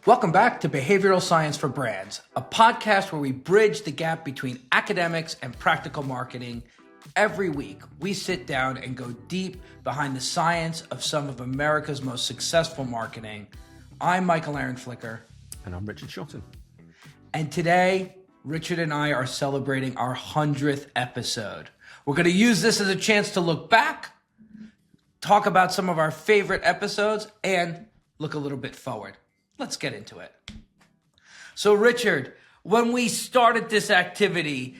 Welcome back to Behavioral Science for Brands, a podcast where we bridge the gap between academics and practical marketing. Every week, we sit down and go deep behind the science of some of America's most successful marketing. I'm MichaelAaron Flicker. And I'm Richard Shotton. And today, Richard and I are celebrating our 100th episode. We're going to use this as a chance to look back, talk about some of our favorite episodes, and look a little bit forward. Let's get into it. So, Richard, when we started this activity,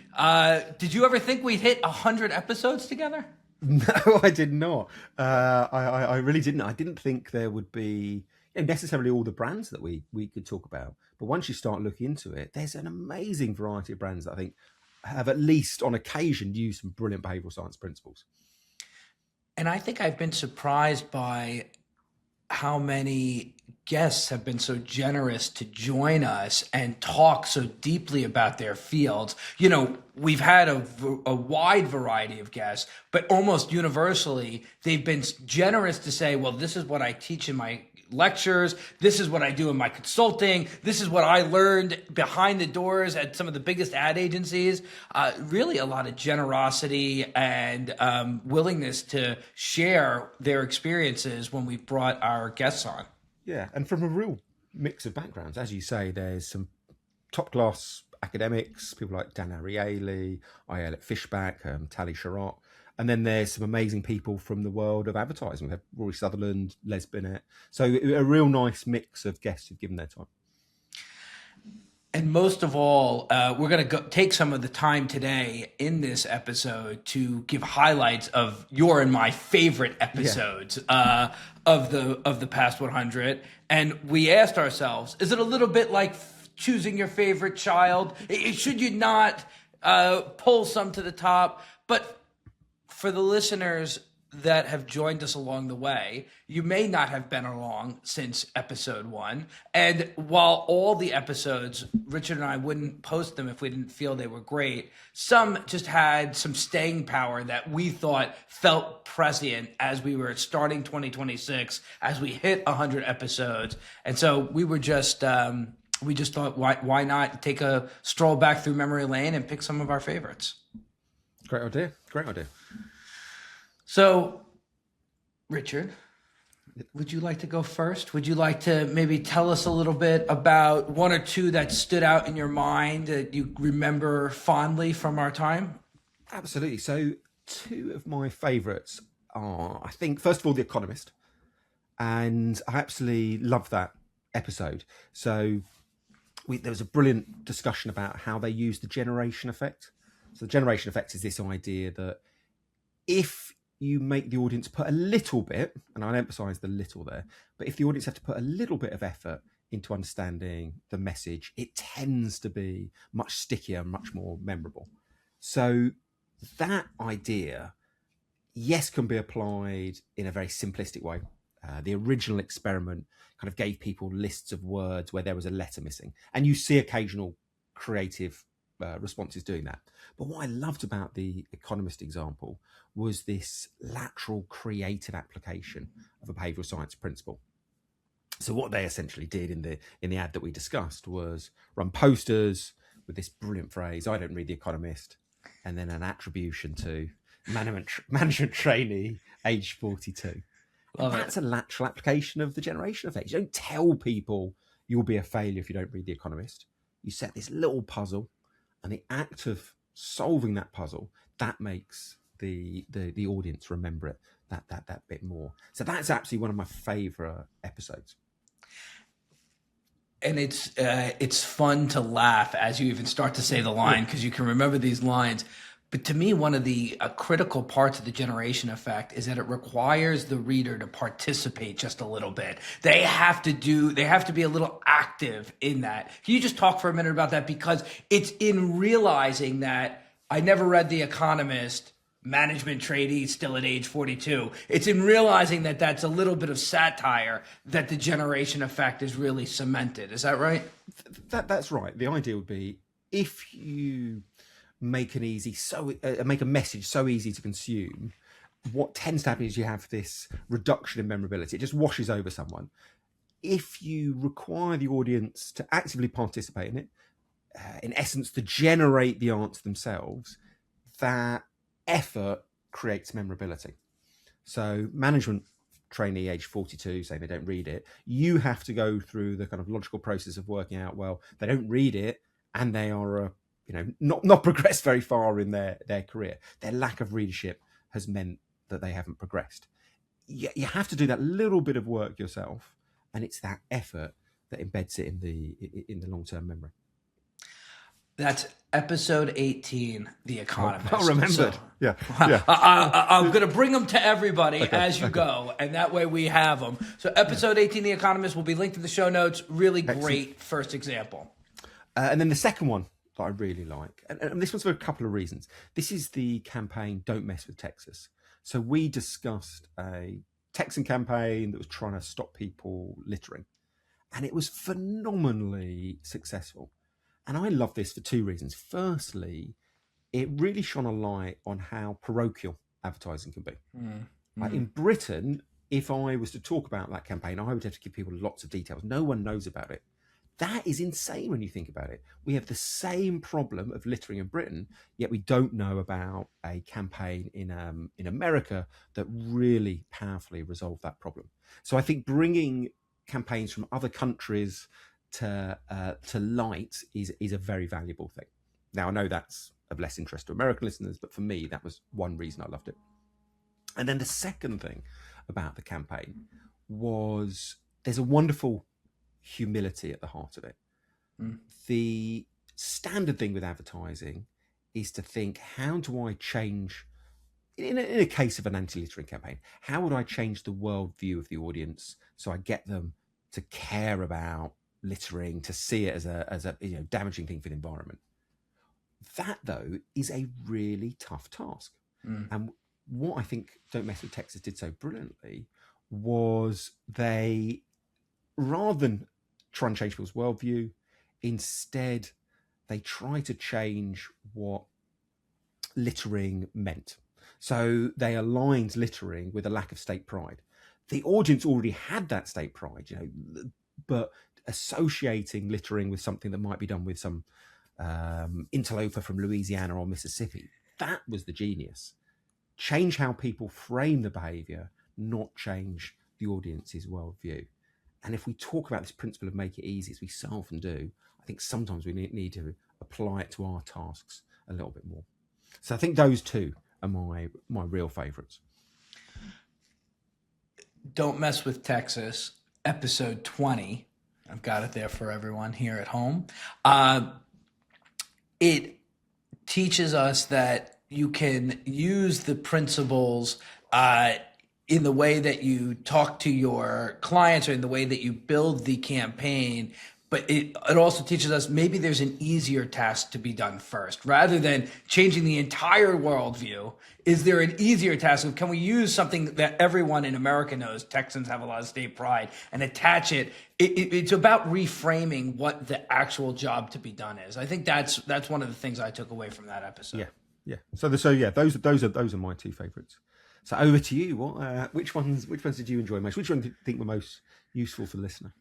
did you ever think we'd hit 100 episodes together? No, I did not. I really didn't. I didn't think there would be necessarily all the brands that we could talk about. But once you start looking into it, there's an amazing variety of brands that I think have at least on occasion used some brilliant behavioral science principles. And I think I've been surprised by how many guests have been so generous to join us and talk so deeply about their fields. You know, we've had a wide variety of guests, but almost universally, they've been generous to say, well, this is what I teach in my lectures. This is what I do in my consulting. This is what I learned behind the doors at some of the biggest ad agencies. Really a lot of generosity and willingness to share their experiences when we brought our guests on. Yeah, and from a real mix of backgrounds. As you say, there's some top-class academics, people like Dan Ariely, Ayelet Fishback, Tali Sharot. And then there's some amazing people from the world of advertising. We have Rory Sutherland, Les Binet. So a real nice mix of guests who've given their time. And most of all, we're going to take some of the time today in this episode to give highlights of your and my favorite episodes of the past 100. And we asked ourselves, is it a little bit like choosing your favorite child? Should you not pull some to the top? But for the listeners that have joined us along the way, you may not have been along since episode 1. And while all the episodes, Richard and I wouldn't post them if we didn't feel they were great, some just had some staying power that we thought felt prescient as we were starting 2026, as we hit 100 episodes. And so we were just, we just thought, why not take a stroll back through memory lane and pick some of our favorites? Great idea. Great idea. So, Richard, would you like to go first? Would you like to maybe tell us a little bit about one or two that stood out in your mind that you remember fondly from our time? Absolutely. So two of my favourites are, I think, first of all, The Economist. And I absolutely love that episode. So there was a brilliant discussion about how they use the generation effect. So the generation effect is this idea that if you make the audience put a little bit, and I'll emphasize the little there, but if the audience have to put a little bit of effort into understanding the message, it tends to be much stickier and much more memorable. So that idea, yes, can be applied in a very simplistic way. The original experiment kind of gave people lists of words where there was a letter missing, and you see occasional creative responses doing that. But what I loved about the Economist example was this lateral creative application of a behavioral science principle. So what they essentially did in the ad that we discussed was run posters with this brilliant phrase, "I don't read The Economist," and then an attribution to management trainee, age 42. That's a lateral application of the generation effect. You don't tell people you'll be a failure if you don't read The Economist. You set this little puzzle, and the act of solving that puzzle, that makes the audience remember it that bit more. So that's absolutely one of my favourite episodes. And it's fun to laugh as you even start to say the line, because you can remember these lines. But to me, one of the critical parts of the generation effect is that it requires the reader to participate just a little bit. They have to be a little active in that. Can you just talk for a minute about that? Because it's in realizing that I never read The Economist, management trainee still at age 42. It's in realizing that that's a little bit of satire that the generation effect is really cemented. Is that right? That's right. The idea would be, if you make a message so easy to consume, what tends to happen is you have this reduction in memorability. It just washes over someone. if you require the audience to actively participate in it, in essence, to generate the answer themselves, that effort creates memorability. So management trainee age 42 say they don't read it, you have to go through the kind of logical process of working out, well, they don't read it and they are not progressed very far in their career. Their lack of readership has meant that they haven't progressed. You have to do that little bit of work yourself, and it's that effort that embeds it in the long-term memory. That's episode 18, The Economist. I remembered. So, yeah. I'm going to bring them to everybody as you go, and that way we have them. So episode 18, The Economist, will be linked in the show notes. Really great first example. And then the second one that I really like, and this one's for a couple of reasons. This is the campaign Don't Mess with Texas. So we discussed a Texan campaign that was trying to stop people littering, and it was phenomenally successful. And I love this for two reasons. Firstly, it really shone a light on how parochial advertising can be. Like in Britain, if I was to talk about that campaign, I would have to give people lots of details. No one knows about it. That is insane when you think about it. We have the same problem of littering in Britain, yet we don't know about a campaign in America that really powerfully resolved that problem. So I think bringing campaigns from other countries to light is a very valuable thing. Now, I know that's of less interest to American listeners, but for me, that was one reason I loved it. And then the second thing about the campaign was there's a wonderful humility at the heart of it. The standard thing with advertising is to think, how do I change, in a case of an anti-littering campaign, how would I change the worldview of the audience so I get them to care about littering, to see it as a damaging thing for the environment? That, though, is a really tough task. And what I think Don't Mess with Texas did so brilliantly was they, rather than try and change people's worldview, instead they try to change what littering meant. So they aligned littering with a lack of state pride. The audience already had that state pride, but associating littering with something that might be done with some interloper from Louisiana or Mississippi, that was the genius. Change how people frame the behavior, not change the audience's worldview. And if we talk about this principle of make it easy, as we so often do, I think sometimes we need to apply it to our tasks a little bit more. So I think those two are my real favourites. Don't Mess with Texas, episode 20. I've got it there for everyone here at home. It teaches us that you can use the principles in the way that you talk to your clients or in the way that you build the campaign. But it also teaches us maybe there's an easier task to be done first. Rather than changing the entire worldview, is there an easier task of, can we use something that everyone in America knows, Texans have a lot of state pride, and attach it? It's about reframing what the actual job to be done is. I think that's one of the things I took away from that episode. Yeah. So those are my two favourites. So over to you. Which ones did you enjoy most? Which one do you think were most useful for the listener?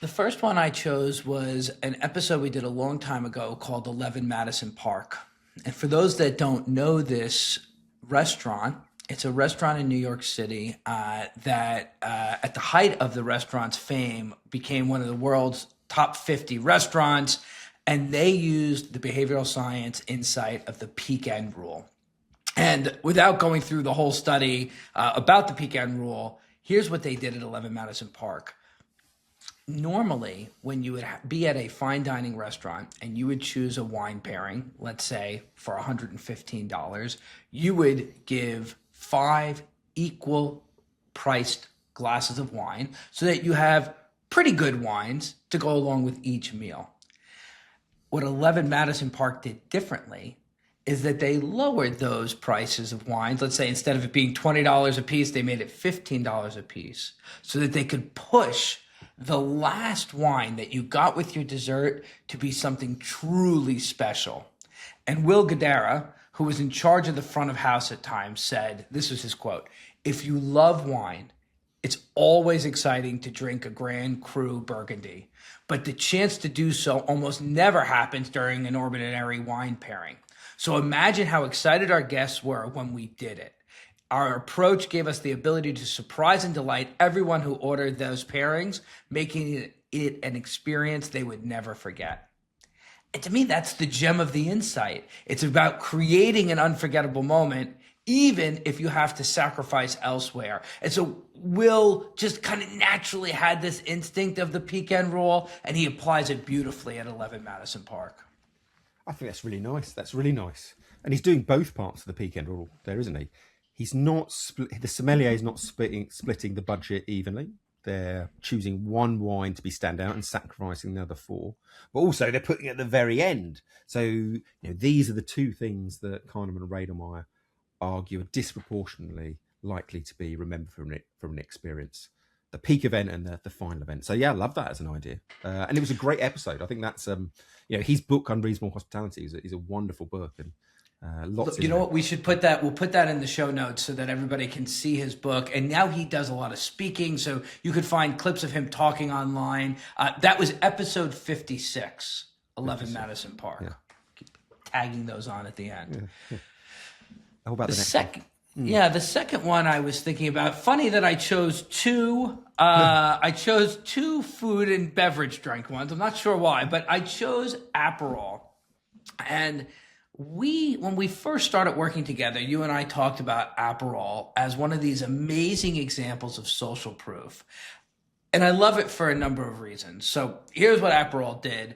The first one I chose was an episode we did a long time ago called 11 Madison Park. And for those that don't know this restaurant, it's a restaurant in New York City that at the height of the restaurant's fame became one of the world's top 50 restaurants. And they used the behavioral science insight of the peak end rule. And without going through the whole study about the peak end rule, here's what they did at 11 Madison Park. Normally, when you would be at a fine dining restaurant and you would choose a wine pairing, let's say for $115, you would give 5 equal priced glasses of wine so that you have pretty good wines to go along with each meal. What 11 Madison Park did differently is that they lowered those prices of wines. Let's say instead of it being $20 a piece, they made it $15 a piece so that they could push the last wine that you got with your dessert to be something truly special. And Will Guidara, who was in charge of the front of house at times, said, this was his quote, "If you love wine, It's always exciting to drink a Grand Cru Burgundy, but the chance to do so almost never happens during an ordinary wine pairing. So imagine how excited our guests were when we did it. Our approach gave us the ability to surprise and delight everyone who ordered those pairings, making it an experience they would never forget. And to me, that's the gem of the insight. It's about creating an unforgettable moment, even if you have to sacrifice elsewhere. And so Will just kind of naturally had this instinct of the peak end rule, and he applies it beautifully at 11 Madison Park. I think that's really nice. That's really nice. And he's doing both parts of the peak end rule there, isn't he? He's not the sommelier is not splitting the budget evenly. They're choosing one wine to be standout and sacrificing the other four, but also they're putting it at the very end. So these are the two things that Kahneman and Radermeyer argue are disproportionately likely to be remembered from an experience: the peak event and the final event. So yeah, I love that as an idea, and it was a great episode. I think that's his book Unreasonable Hospitality is a wonderful book, and lots. You know what? We should put that. We'll put that in the show notes so that everybody can see his book. And now he does a lot of speaking, so you could find clips of him talking online. That was episode 56, 11 Madison Park. Yeah. Keep tagging those on at the end. Yeah. How about the next second? Yeah, the second one I was thinking about. Funny that I chose two. I chose two food and beverage drink ones. I'm not sure why, but I chose Aperol. And when we first started working together, you and I talked about Aperol as one of these amazing examples of social proof. And I love it for a number of reasons. So here's what Aperol did.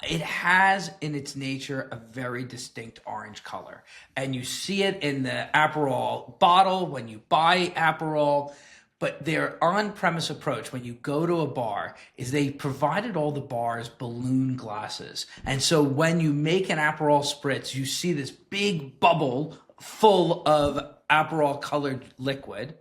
It has in its nature a very distinct orange color. And you see it in the Aperol bottle when you buy Aperol. But their on-premise approach when you go to a bar is they provided all the bars balloon glasses. And so when you make an Aperol spritz, you see this big bubble full of Aperol colored liquid.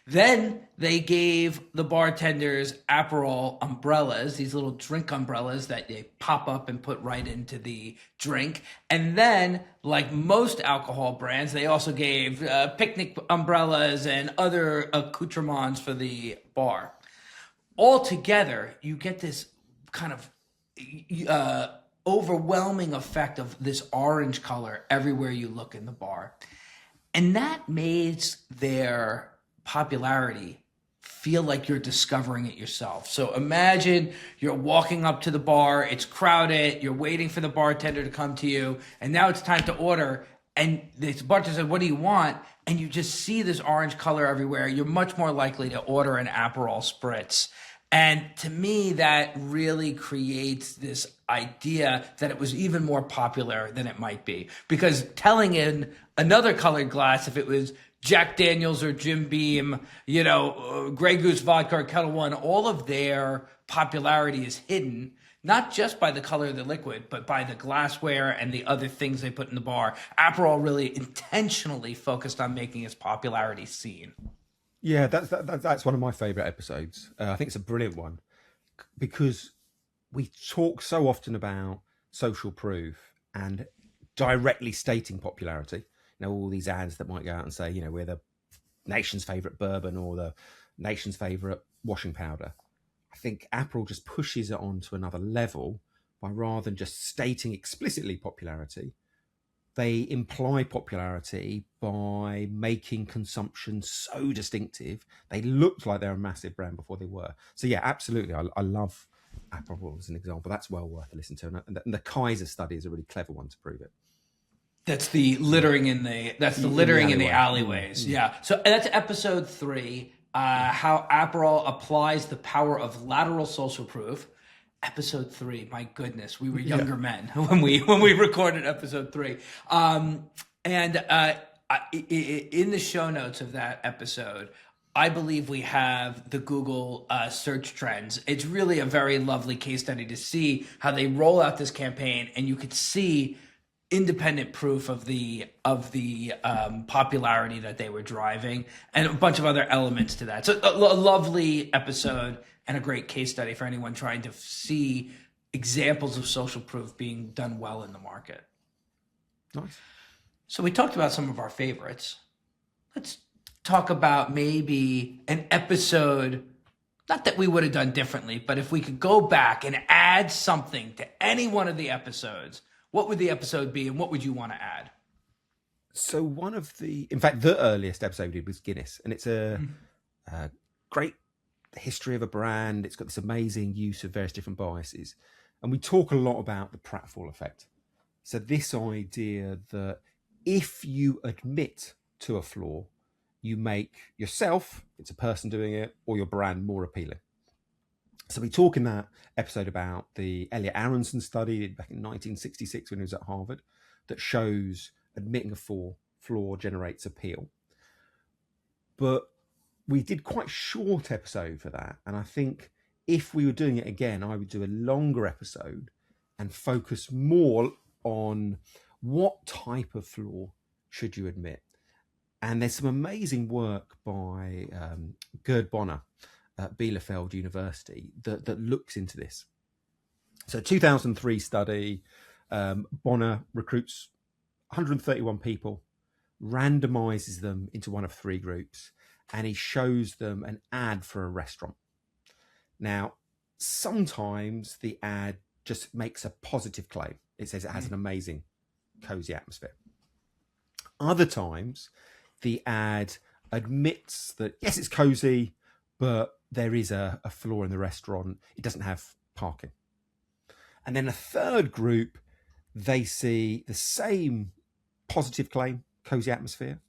Then they gave the bartenders Aperol umbrellas, these little drink umbrellas that they pop up and put right into the drink. And then, like most alcohol brands, they also gave picnic umbrellas and other accoutrements for the bar. All together, you get this kind of overwhelming effect of this orange color everywhere you look in the bar. And that made their popularity feel like you're discovering it yourself. So imagine you're walking up to the bar, it's crowded, you're waiting for the bartender to come to you, and now it's time to order, and the bartender says, "What do you want?" And you just see this orange color everywhere. You're much more likely to order an Aperol spritz. And to me, that really creates this idea that it was even more popular than it might be. Because telling in another colored glass, if it was Jack Daniels or Jim Beam, Grey Goose vodka or Kettle One, all of their popularity is hidden, not just by the color of the liquid, but by the glassware and the other things they put in the bar. Aperol really intentionally focused on making its popularity seen. Yeah, that's one of my favourite episodes. I think it's a brilliant one because we talk so often about social proof and directly stating popularity. All these ads that might go out and say, we're the nation's favourite bourbon or the nation's favourite washing powder. I think Aperol just pushes it on to another level by rather than just stating explicitly popularity, they imply popularity by making consumption so distinctive. They looked like they're a massive brand before they were. So yeah, absolutely. I love Aperol as an example. That's well worth a listen to. And the Kaiser study is a really clever one to prove it. That's the littering in the alleyways. Yeah. So that's episode 3, how Aperol applies the power of lateral social proof. Episode 3, my goodness, we were younger men when we recorded episode 3. In the show notes of that episode, I believe we have the Google search trends. It's really a very lovely case study to see how they roll out this campaign, and you could see independent proof of the popularity that they were driving, and a bunch of other elements to that. So a lovely episode and a great case study for anyone trying to see examples of social proof being done well in the market. Nice. So we talked about some of our favorites. Let's talk about maybe an episode, not that we would have done differently, but if we could go back and add something to any one of the episodes, what would the episode be and what would you want to add? So in fact, the earliest episode we did was Guinness, and it's a great history of a brand. It's got this amazing use of various different biases. And we talk a lot about the pratfall effect. So this idea that if you admit to a flaw, you make yourself, it's a person doing it, or your brand more appealing. So we talk in that episode about the Elliot Aronson study back in 1966 when he was at Harvard that shows admitting a flaw generates appeal. But we did quite a short episode for that. And I think if we were doing it again, I would do a longer episode and focus more on what type of flaw should you admit. And there's some amazing work by Gerd Bonner at Bielefeld University that looks into this. So 2003 study, Bonner recruits 131 people, randomizes them into one of three groups, and he shows them an ad for a restaurant. Now, sometimes the ad just makes a positive claim. It says it has an amazing, cozy atmosphere. Other times, the ad admits that, yes, it's cozy, but there is a flaw in the restaurant. It doesn't have parking. And then a third group, they see the same positive claim, cozy atmosphere,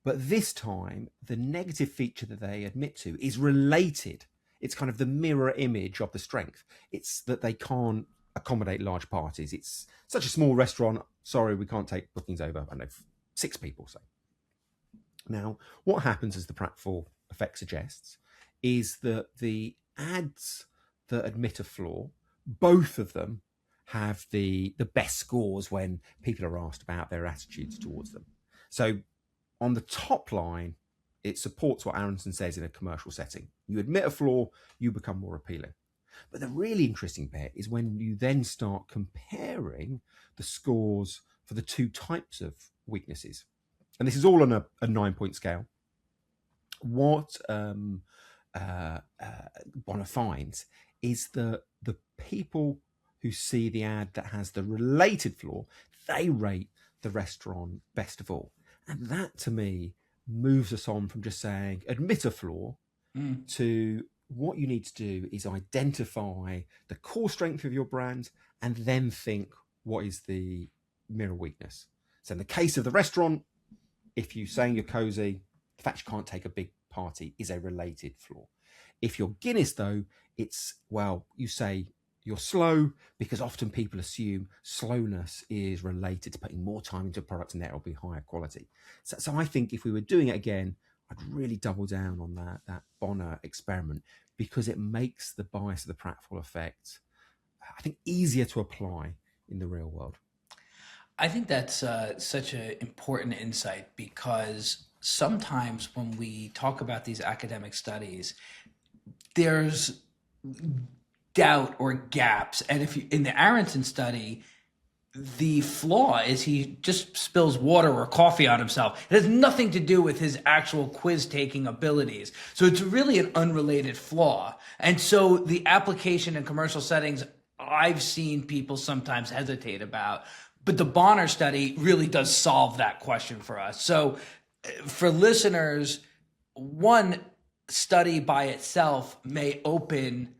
but this time the negative feature that they admit to is related. It's kind of the mirror image of the strength. It's that they can't accommodate large parties. It's such a small restaurant. Sorry, we can't take bookings over, I don't know, 6 people, say. Now, what happens, as the pratfall effect suggests, is that the ads that admit a flaw, both of them have the best scores when people are asked about their attitudes towards them. So on the top line, it supports what Aronson says in a commercial setting. You admit a flaw, you become more appealing. But the really interesting bit is when you then start comparing the scores for the two types of weaknesses. And this is all on a 9-point scale. What Bonner finds is that the people who see the ad that has the related flaw, they rate the restaurant best of all. And that, to me, moves us on from just saying admit a flaw to what you need to do is identify the core strength of your brand and then think what is the mirror weakness. So in the case of the restaurant, if you're saying you're cozy, the fact you can't take a big party is a related flaw. If you're Guinness, though, it's, well, you say you're slow because often people assume slowness is related to putting more time into a product and that will be higher quality. So I think if we were doing it again, I'd really double down on that Bonner experiment because it makes the bias of the pratfall effect, I think, easier to apply in the real world. I think that's such an important insight because sometimes when we talk about these academic studies, there's doubt or gaps. And if you, in the Aronson study, the flaw is he just spills water or coffee on himself. It has nothing to do with his actual quiz taking abilities. So it's really an unrelated flaw. And so the application in commercial settings, I've seen people sometimes hesitate about. But the Bonner study really does solve that question for us. So for listeners, one study by itself may open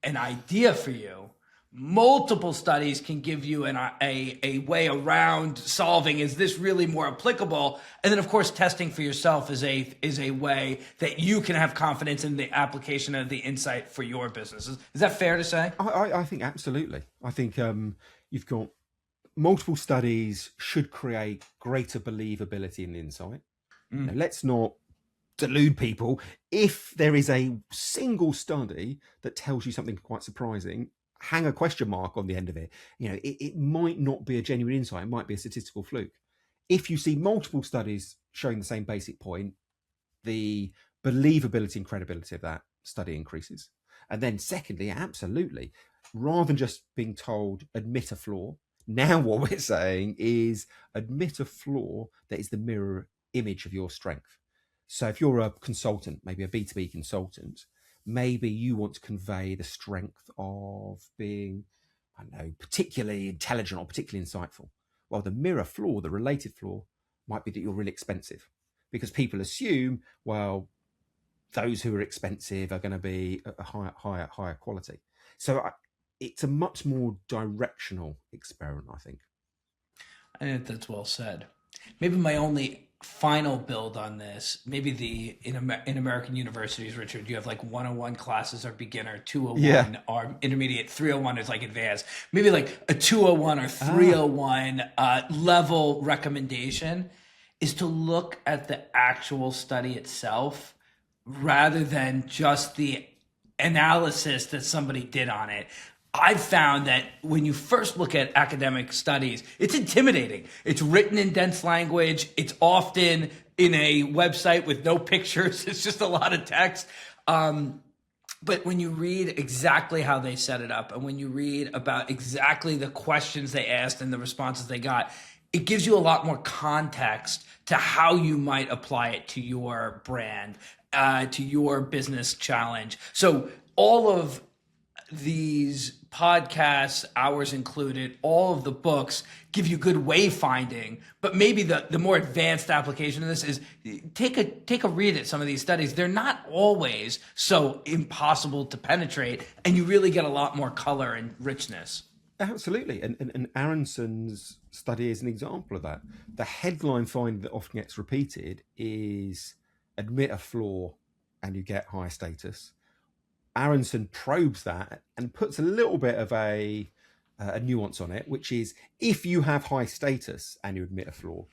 an idea for you. Multiple studies can give you a way around solving, is this really more applicable? And then, of course, testing for yourself is a way that you can have confidence in the application of the insight for your business. Is that fair to say? I think absolutely. I think you've got multiple studies should create greater believability in the insight. Now, let's not delude people. If there is a single study that tells you something quite surprising, hang a question mark on the end of it. You know, it might not be a genuine insight. It might be a statistical fluke. If you see multiple studies showing the same basic point, the believability and credibility of that study increases. And then secondly, absolutely, rather than just being told admit a flaw, now what we're saying is admit a flaw that is the mirror image of your strength. So if you're a consultant, maybe a B2B consultant, maybe you want to convey the strength of being, I don't know, particularly intelligent or particularly insightful. Well, the mirror flaw, the related flaw, might be that you're really expensive, because people assume, well, those who are expensive are going to be a higher quality. So it's a much more directional experiment, I think. I think that's well said. Maybe my only final build on this, maybe in American universities, Richard, you have like 101 classes are beginner, 201 are intermediate, 301 is like advanced. Maybe like a 201 or 301 level recommendation is to look at the actual study itself rather than just the analysis that somebody did on it. I've found that when you first look at academic studies, it's intimidating. It's written in dense language. It's often in a website with no pictures. It's just a lot of text. But when you read exactly how they set it up, and when you read about exactly the questions they asked and the responses they got, it gives you a lot more context to how you might apply it to your brand, to your business challenge. So all of these podcasts, ours included, all of the books give you good wayfinding, but maybe the more advanced application of this is take a read at some of these studies. They're not always so impossible to penetrate, and you really get a lot more color and richness. Absolutely. And Aronson's study is an example of that. The headline finding that often gets repeated is admit a flaw and you get higher status. Aronson probes that and puts a little bit of a nuance on it, which is if you have high status and you admit a flaw,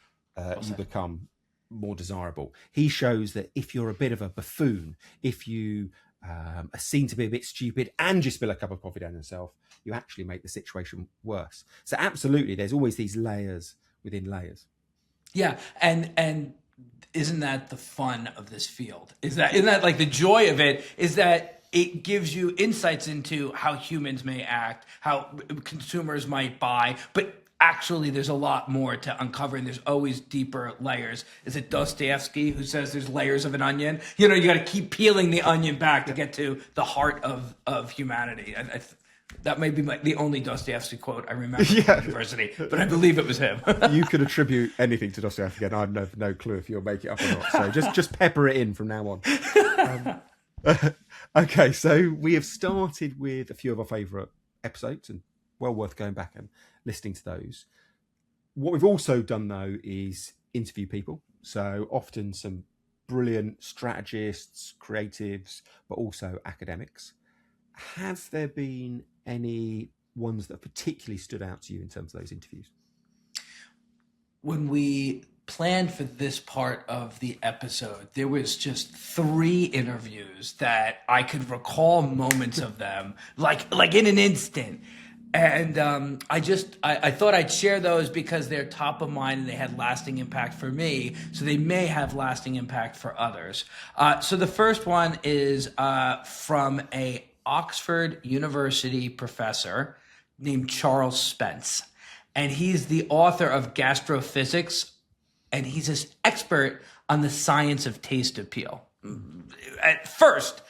you become more desirable. He shows that if you're a bit of a buffoon, if you are seen to be a bit stupid and you spill a cup of coffee down yourself, you actually make the situation worse. So absolutely, there's always these layers within layers. Yeah, and isn't that the fun of this field? Isn't that like the joy of it? Is that it gives you insights into how humans may act, how consumers might buy, but actually there's a lot more to uncover, and there's always deeper layers. Is it Dostoevsky who says there's layers of an onion? You got to keep peeling the onion back to get to the heart of humanity. That may be the only Dostoevsky quote I remember from university, but I believe it was him. You could attribute anything to Dostoevsky, and I'd have no clue if you'll make it up or not. So just pepper it in from now on. Okay, so we have started with a few of our favourite episodes, and well worth going back and listening to those. What we've also done, though, is interview people. So often some brilliant strategists, creatives, but also academics. Have there been any ones that particularly stood out to you in terms of those interviews? When we planned for this part of the episode, there was just 3 interviews that I could recall moments of them, like in an instant. And I thought I'd share those because they're top of mind and they had lasting impact for me. So they may have lasting impact for others. So the first one is from a Oxford University professor named Charles Spence. And he's the author of Gastrophysics, and he's an expert on the science of taste appeal. At first,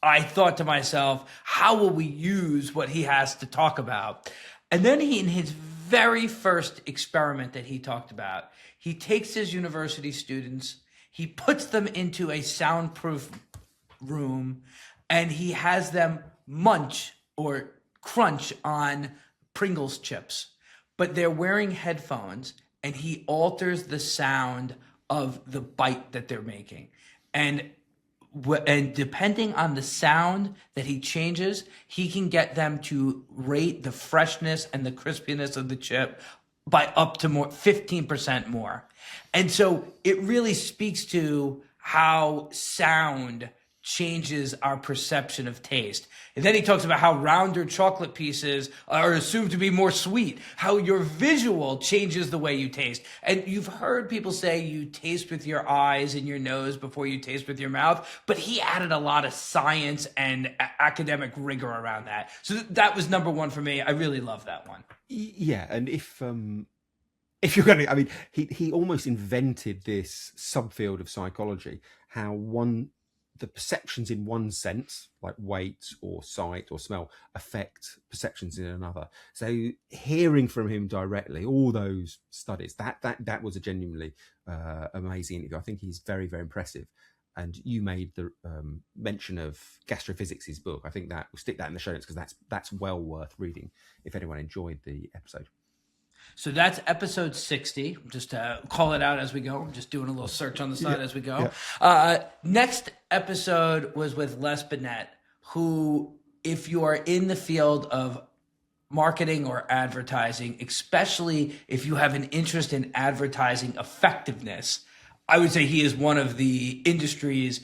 I thought to myself, how will we use what he has to talk about? And then in his very first experiment that he talked about, he takes his university students, he puts them into a soundproof room, and he has them munch or crunch on Pringles chips. But they're wearing headphones, and he alters the sound of the bite that they're making. And depending on the sound that he changes, he can get them to rate the freshness and the crispiness of the chip by up to 15% more. And so it really speaks to how sound changes our perception of taste. And then he talks about how rounder chocolate pieces are assumed to be more sweet, how your visual changes the way you taste. And you've heard people say you taste with your eyes and your nose before you taste with your mouth, but he added a lot of science and academic rigor around that. So that was number 1 for me. I really love that one. Yeah, and if you're going to, I mean, he almost invented this subfield of psychology, how the perceptions in one sense, like weight or sight or smell, affect perceptions in another. So hearing from him directly, all those studies, that was a genuinely amazing interview. I think he's very, very impressive. And you made the mention of Gastrophysics, his book. I think that we'll stick that in the show notes, because that's well worth reading if anyone enjoyed the episode. So that's episode 60. Just to call it out as we go. I'm just doing a little search on the side as we go. Yeah. Next episode was with Les Binet, who, if you are in the field of marketing or advertising, especially if you have an interest in advertising effectiveness, I would say he is one of the industry's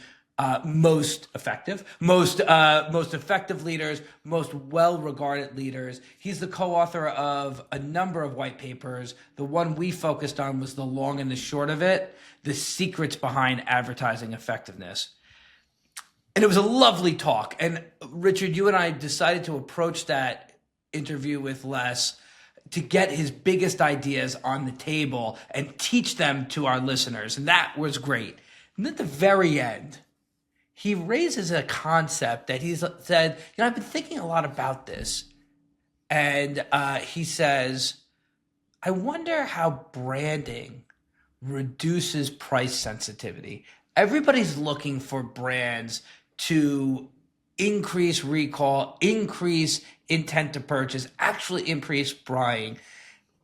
most effective leaders, most well-regarded leaders. He's the co-author of a number of white papers. The one we focused on was the long and the short of it, the secrets behind advertising effectiveness. And it was a lovely talk. And Richard, you and I decided to approach that interview with Les to get his biggest ideas on the table and teach them to our listeners. And that was great. And at the very end, he raises a concept that he's said, I've been thinking a lot about this. And he says, I wonder how branding reduces price sensitivity. Everybody's looking for brands to increase recall, increase intent to purchase, actually increase buying.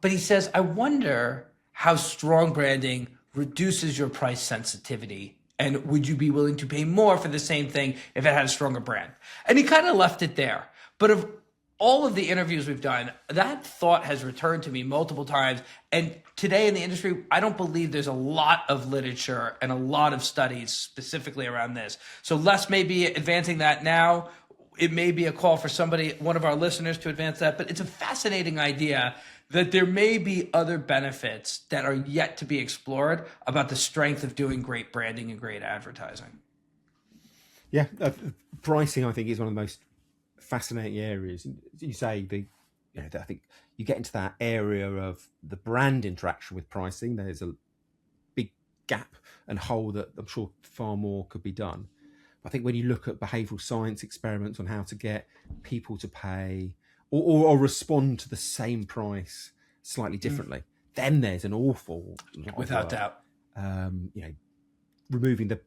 But he says, I wonder how strong branding reduces your price sensitivity. And would you be willing to pay more for the same thing if it had a stronger brand? And he kind of left it there. But of all of the interviews we've done, that thought has returned to me multiple times. And today in the industry, I don't believe there's a lot of literature and a lot of studies specifically around this. So Les may be advancing that now. It may be a call for somebody, one of our listeners, to advance that. But it's a fascinating idea that there may be other benefits that are yet to be explored about the strength of doing great branding and great advertising. Yeah, pricing, I think, is one of the most fascinating areas. You say I think you get into that area of the brand interaction with pricing. There's a big gap and hole that I'm sure far more could be done. I think when you look at behavioural science experiments on how to get people to pay or respond to the same price slightly differently, then there's an awful lot without of doubt. Removing the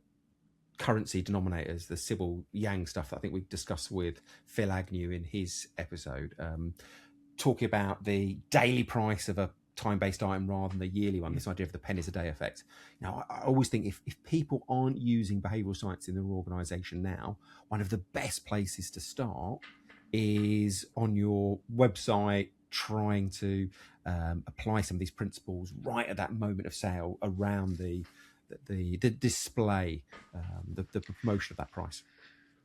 currency denominators, the Sybil Yang stuff that I think we discussed with Phil Agnew in his episode, talking about the daily price of a time-based item rather than the yearly one, this idea of the pennies a day effect. Now, I always think if people aren't using behavioural science in their organisation now, one of the best places to start is on your website, trying to apply some of these principles right at that moment of sale around the display, the promotion of that price.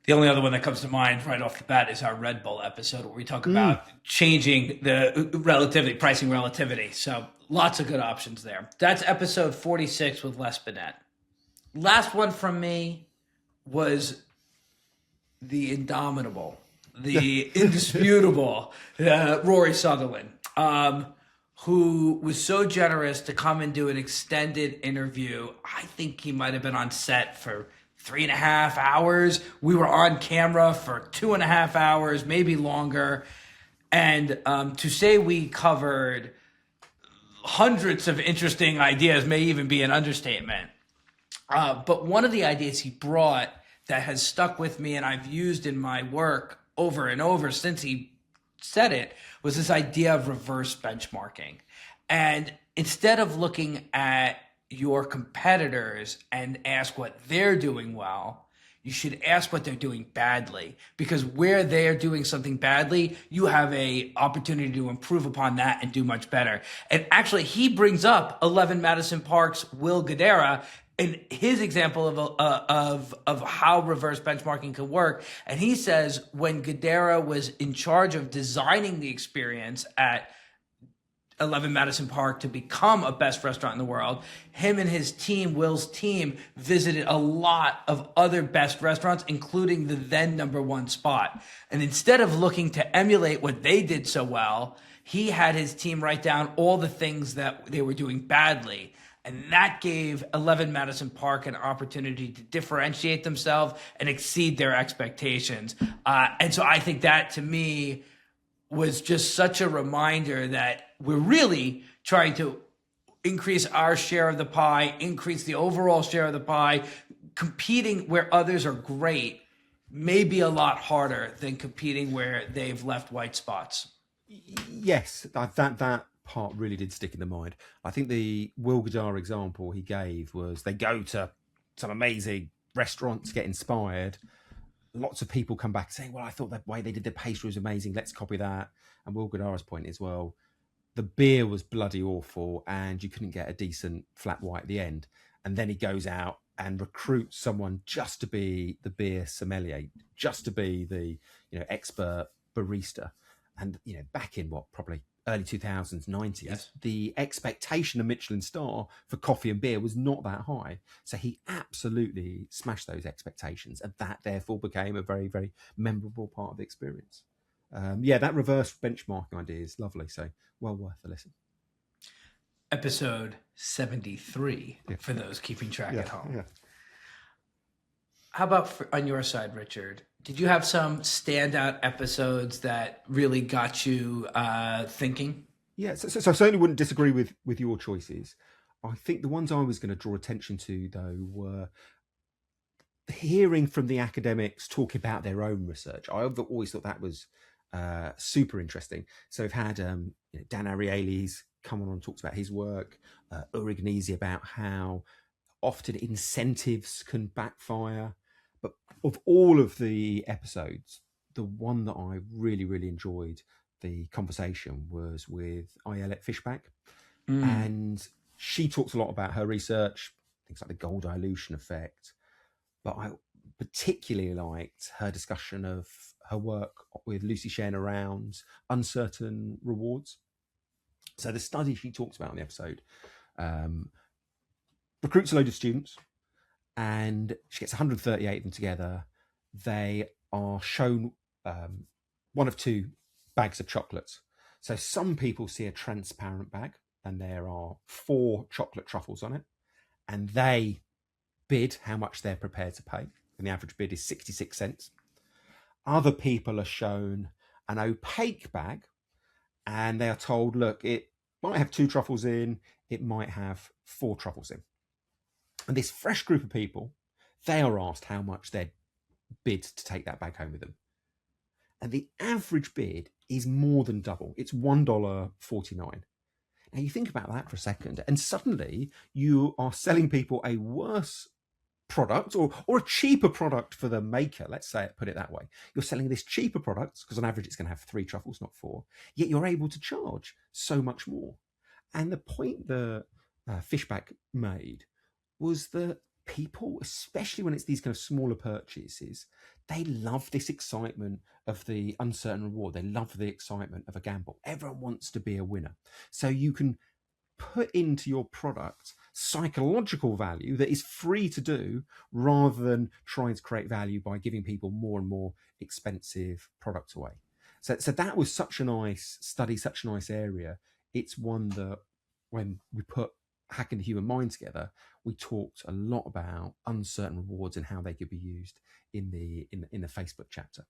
The only other one that comes to mind right off the bat is our Red Bull episode where we talk about changing the pricing relativity. So lots of good options there. That's episode 46 with Les Binet. Last one from me was the indomitable, the indisputable Rory Sutherland, who was so generous to come and do an extended interview. I think he might have been on set for 3.5 hours. We were on camera for 2.5 hours, maybe longer. And to say we covered hundreds of interesting ideas may even be an understatement. But one of the ideas he brought that has stuck with me and I've used in my work over and over since he said it was this idea of reverse benchmarking. And instead of looking at your competitors and ask what they're doing well, you should ask what they're doing badly, because where they're doing something badly, you have a opportunity to improve upon that and do much better. And actually, he brings up 11 Madison Park's Will Guidara and his example of how reverse benchmarking can work. And he says when Guidara was in charge of designing the experience at 11 Madison Park to become a best restaurant in the world. Him and his team, Will's team, visited a lot of other best restaurants, including the then #1 spot. And instead of looking to emulate what they did so well, he had his team write down all the things that they were doing badly. And that gave 11 Madison Park an opportunity to differentiate themselves and exceed their expectations. And so I think that, to me, was just such a reminder that we're really trying to increase our share of the pie, increase the overall share of the pie. Competing where others are great may be a lot harder than competing where they've left white spots. Yes, that part really did stick in the mind. I think the Will Gadar example he gave was they go to some amazing restaurants, get inspired. Lots of people come back saying, well, I thought that way they did the pastry was amazing. Let's copy that. And Will Gadar's point is, well, the beer was bloody awful and you couldn't get a decent flat white at the end. And then he goes out and recruits someone just to be the beer sommelier, just to be the expert barista. And back in probably early 2000s, 90s, yes, the expectation of Michelin star for coffee and beer was not that high. So he absolutely smashed those expectations. And that therefore became a very, very memorable part of the experience. That reverse benchmarking idea is lovely. So well worth a listen. Episode 73 for those keeping track at home. Yeah. How about on your side, Richard? Did you have some standout episodes that really got you thinking? Yeah, so I certainly wouldn't disagree with your choices. I think the ones I was going to draw attention to, though, were hearing from the academics talk about their own research. I always thought that was super interesting. So we've had Dan Ariely's come on and talked about his work, Ulrich Gnesi about how often incentives can backfire. But of all of the episodes, the one that I really, really enjoyed the conversation was with Ayelet Fishback. And she talks a lot about her research, things like the gold dilution effect. But I particularly liked her discussion of her work with Lucy Shen around uncertain rewards. So the study she talks about in the episode recruits a load of students, and she gets 138 of them together. They are shown one of two bags of chocolates. So some people see a transparent bag and there are 4 chocolate truffles on it, and they bid how much they're prepared to pay. And the average bid is 66 cents. Other people are shown an opaque bag and they are told, look, it might have 2 truffles in, it might have 4 truffles in. And this fresh group of people, they are asked how much they'd bid to take that bag home with them. And the average bid is more than double. It's $1.49. Now you think about that for a second, and suddenly you are selling people a worse product or a cheaper product for the maker. Let's say it, put it that way. You're selling this cheaper product because on average it's going to have 3 truffles, not 4. Yet you're able to charge so much more. And the point that Fishback made was that people, especially when it's these kind of smaller purchases, they love this excitement of the uncertain reward. They love the excitement of a gamble. Everyone wants to be a winner. So you can put into your product psychological value that is free to do rather than trying to create value by giving people more and more expensive products away. So that was such a nice study, such a nice area. It's one that when we put Hacking the Human Mind together, we talked a lot about uncertain rewards and how they could be used in the Facebook chapter.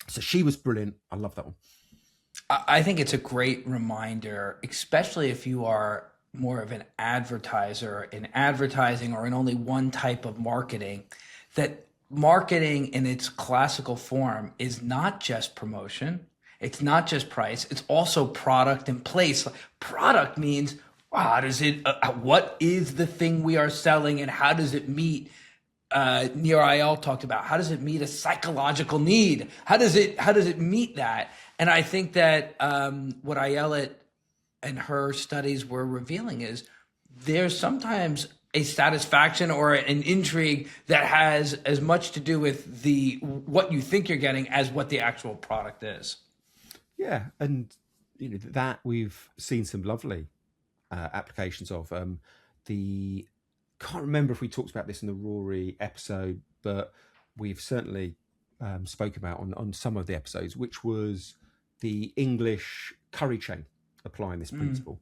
So she was brilliant. I love that one. I think it's a great reminder, especially if you are more of an advertiser in advertising or in only one type of marketing, that marketing in its classical form is not just promotion. It's not just price. It's also product and place. Product means, how does it? What is the thing we are selling, and how does it meet? Nir Ayal talked about, how does it meet a psychological need? How does it meet that? And I think that what Ayelet and her studies were revealing is there's sometimes a satisfaction or an intrigue that has as much to do with what you think you're getting as what the actual product is. Yeah, and that we've seen some lovely applications of. The Can't remember if we talked about this in the Rory episode, but we've certainly spoke about on some of the episodes, which was the English curry chain applying this principle.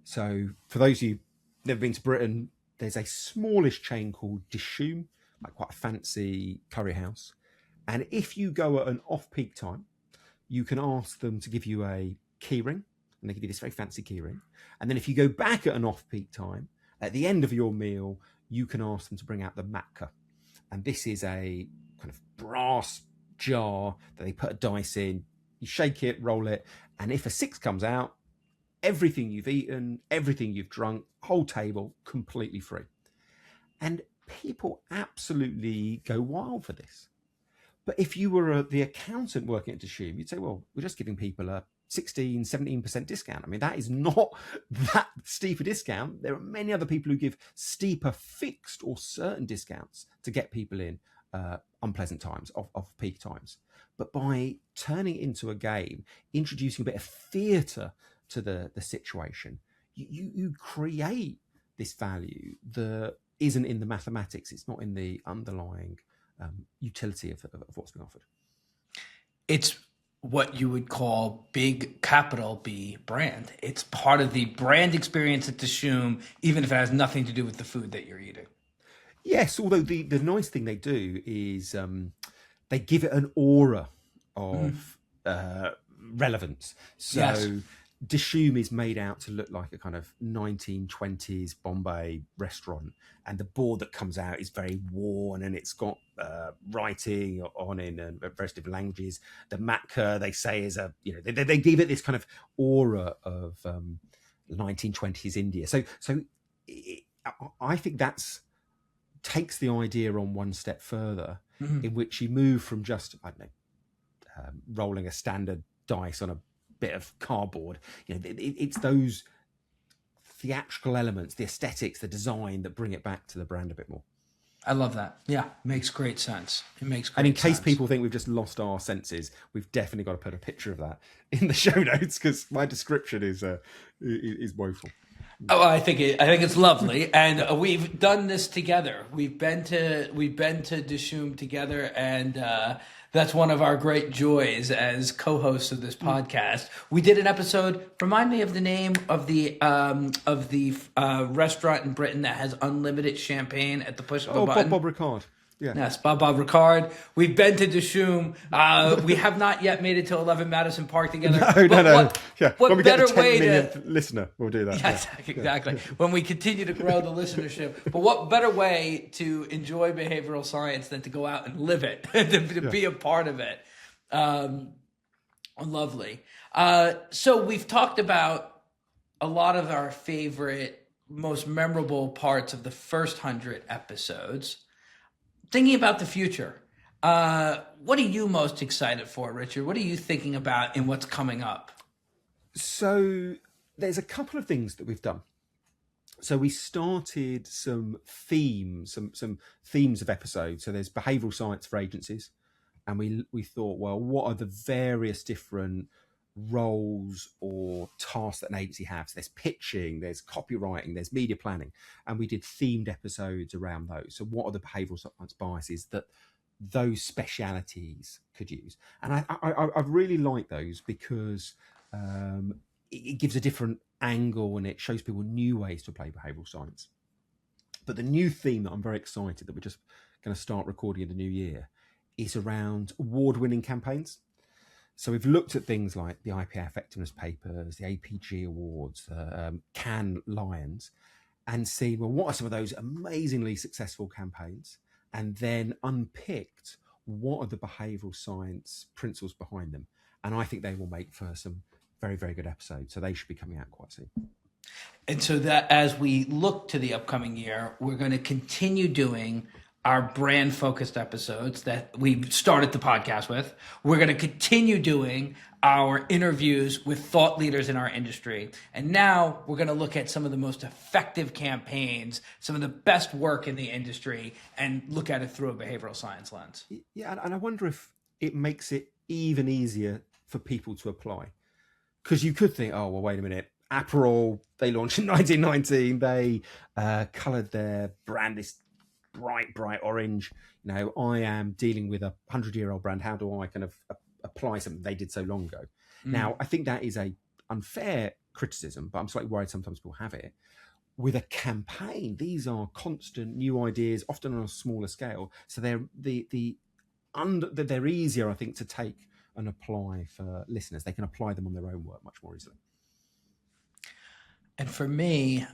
So for those of you who've never been to Britain, there's a smallish chain called Dishoom, like quite a fancy curry house. And if you go at an off-peak time, you can ask them to give you a keyring, and they give you this very fancy keyring. And then if you go back at an off-peak time, at the end of your meal, you can ask them to bring out the matka. And this is a kind of brass jar that they put a dice in. You shake it, roll it, and if a 6 comes out, everything you've eaten, everything you've drunk, whole table, completely free. And people absolutely go wild for this. But if you were the accountant working at Dishoom, you'd say, well, we're just giving people a 16, 17% discount. I mean, that is not that steep a discount. There are many other people who give steeper fixed or certain discounts to get people in unpleasant times, off peak times. But by turning it into a game, introducing a bit of theatre to the situation, you create this value that isn't in the mathematics. It's not in the underlying utility of what's being offered. It's what you would call big capital B brand. It's part of the brand experience at Dishoom, even if it has nothing to do with the food that you're eating. Yes, although the nice thing they do is they give it an aura of relevance. So Yes. Dishoom is made out to look like a kind of 1920s Bombay restaurant, and the board that comes out is very worn, and it's got writing on in various different languages. The matka, they say, is they give it this kind of aura of 1920s India. So I think that's takes the idea on one step further, in which you move from just rolling a standard dice on a bit of cardboard. It's those theatrical elements, the aesthetics, the design that bring it back to the brand a bit more. I love that. Yeah, makes great sense. It makes great sense. And in case people think we've just lost our senses, we've definitely got to put a picture of that in the show notes, because my description is woeful. Oh, I think it's lovely, and we've done this together. We've been to Dishoom together, and that's one of our great joys as co-hosts of this podcast. We did an episode. Remind me of the name of the restaurant in Britain that has unlimited champagne at the push of a button. Bob Ricard. Yeah. Yes, Bob Ricard. We've been to Dishoom. We have not yet made it to 11 Madison Park together. No. When we better get the 10 way millionth listener, we'll do that. Yes, exactly. When we continue to grow the listenership. But what better way to enjoy behavioral science than to go out and live it, to be a part of it. Lovely. So we've talked about a lot of our favorite, most memorable parts of the first 100 episodes. Thinking about the future, what are you most excited for, Richard? What are you thinking about in what's coming up? So there's a couple of things that we've done. So we started some themes, some themes of episodes. So there's behavioural science for agencies, and we thought, well, what are the various different roles or tasks that an agency has? There's pitching, there's copywriting, there's media planning, and we did themed episodes around those. So what are the behavioural science biases that those specialities could use? And I really like those because it gives a different angle and it shows people new ways to apply behavioural science. But the new theme that I'm very excited that we're just going to start recording in the new year is around award-winning campaigns. So we've looked at things like the IPA effectiveness papers, the APG awards, Cannes Lions, and see, well, what are some of those amazingly successful campaigns? And then unpicked what are the behavioural science principles behind them. And I think they will make for some very, very good episodes. So they should be coming out quite soon. And so that as we look to the upcoming year, we're going to continue doing our brand-focused episodes that we started the podcast with. We're going to continue doing our interviews with thought leaders in our industry. And now we're going to look at some of the most effective campaigns, some of the best work in the industry, and look at it through a behavioral science lens. Yeah, and I wonder if it makes it even easier for people to apply. Because you could think, oh, well, wait a minute. Aperol, they launched in 1919. They coloured their brand this bright orange. I am dealing with a 100-year-old brand. How do I kind of apply something they did so long ago? Now, I think that is a unfair criticism, but I'm slightly worried sometimes people have it. With a campaign, these are constant new ideas, often on a smaller scale. So they're they're easier, I think, to take and apply for listeners. They can apply them on their own work much more easily. And for me,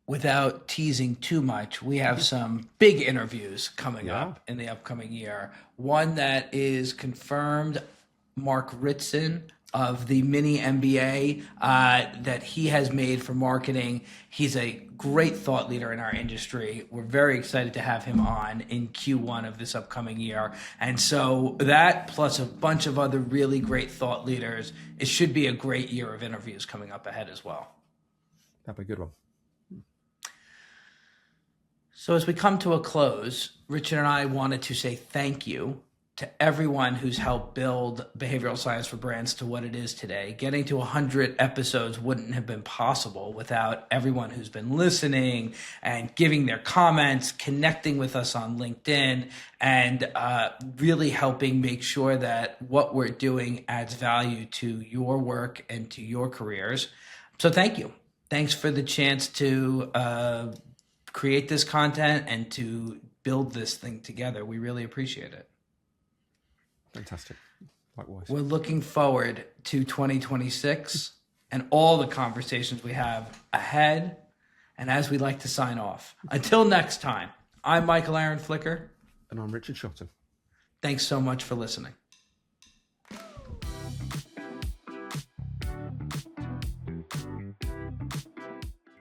without teasing too much, we have some big interviews coming up in the upcoming year. One that is confirmed, Mark Ritson of the mini MBA that he has made for marketing. He's a great thought leader in our industry. We're very excited to have him on in Q1 of this upcoming year. And so that plus a bunch of other really great thought leaders, it should be a great year of interviews coming up ahead as well. That'd be a good one. So as we come to a close, Richard and I wanted to say thank you to everyone who's helped build behavioral science for brands to what it is today. Getting to 100 episodes wouldn't have been possible without everyone who's been listening and giving their comments, connecting with us on LinkedIn, and really helping make sure that what we're doing adds value to your work and to your careers. So thank you. Thanks for the chance to create this content and to build this thing together. We really appreciate it. Fantastic. Likewise. We're looking forward to 2026 and all the conversations we have ahead. And as we like to sign off, until next time, I'm MichaelAaron Flicker. And I'm Richard Shotton. Thanks so much for listening.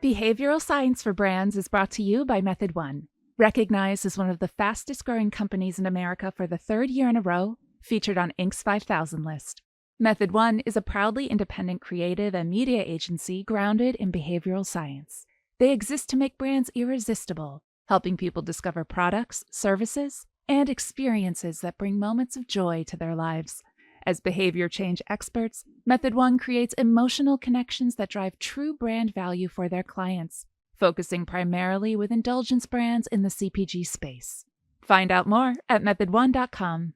Behavioral Science for Brands is brought to you by Method One. Recognized as one of the fastest growing companies in America for the third year in a row, featured on Inc.'s 5,000 list. Method One is a proudly independent creative and media agency grounded in behavioral science. They exist to make brands irresistible, helping people discover products, services, and experiences that bring moments of joy to their lives. As behavior change experts, Method One creates emotional connections that drive true brand value for their clients, focusing primarily with indulgence brands in the CPG space. Find out more at methodone.com.